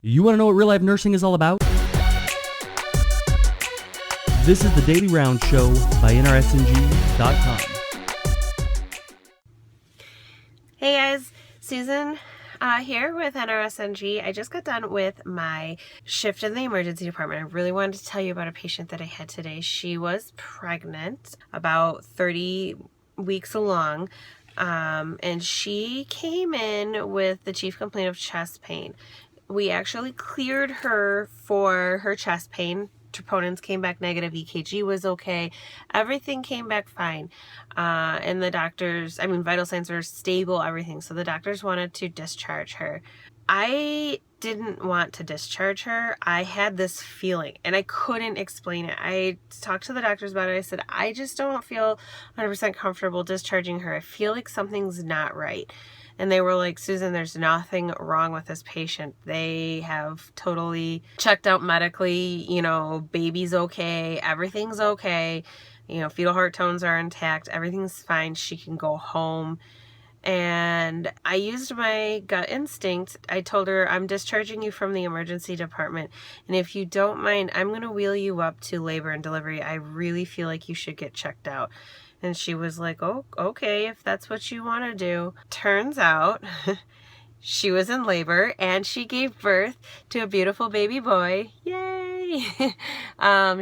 You want to know what real life nursing is all about? This is the Daily Round Show by NRSNG.com. Hey guys, Susan here with NRSNG. I just got done with my shift in the emergency department. I really wanted to tell you about a patient that I had today. She was pregnant, about 30 weeks along, and she came in with the chief complaint of chest pain. We actually cleared her for her chest pain. Troponins came back negative, EKG was okay, everything came back fine, and the doctors, vital signs were stable, everything, so the doctors wanted to discharge her. I didn't want to discharge her. I had this feeling and I couldn't explain it. I talked to the doctors about it. I said, I just don't feel 100% comfortable discharging her. I feel like something's not right. And they were like, Susan, there's nothing wrong with this patient. They have totally checked out medically, baby's okay, everything's okay, fetal heart tones are intact, everything's fine, she can go home. And I used my gut instinct. I told her, I'm discharging you from the emergency department, and if you don't mind, I'm going to wheel you up to labor and delivery. I really feel like you should get checked out. And she was like, oh, okay, if that's what you want to do. Turns out she was in labor and she gave birth to a beautiful baby boy. Yay!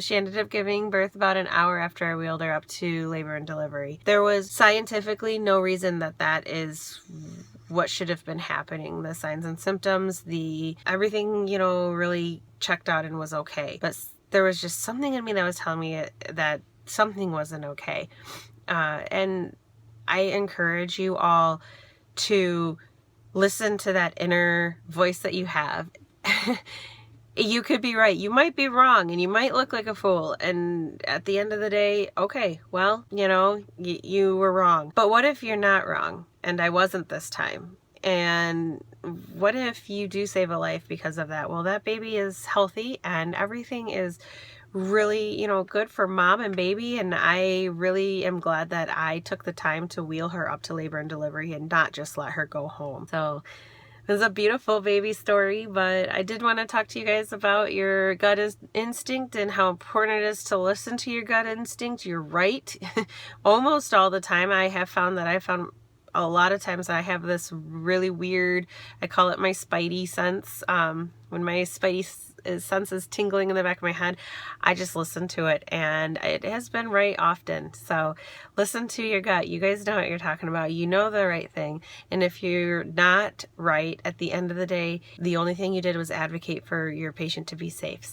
She ended up giving birth about an hour after I wheeled her up to labor and delivery. There was scientifically no reason that is what should have been happening. The signs and symptoms, everything, really checked out and was okay. But there was just something in me that was telling me that something wasn't okay. And I encourage you all to listen to that inner voice that you have. You could be right, you might be wrong, and you might look like a fool, and at the end of the day, okay, well, you were wrong. But what if you're not wrong and I wasn't this time? And what if you do save a life because of that? Well, that baby is healthy and everything is really, good for mom and baby, and I really am glad that I took the time to wheel her up to labor and delivery and not just let her go home. So it was a beautiful baby story, but I did want to talk to you guys about your gut instinct and how important it is to listen to your gut instinct. You're right. Almost all the time. I found a lot of times I have this really weird, I call it my spidey sense. When my spidey sense is tingling in the back of my head, I just listen to it, and it has been right often. So listen to your gut. You guys know what you're talking about. You know the right thing. And if you're not right, at the end of the day, the only thing you did was advocate for your patient to be safe.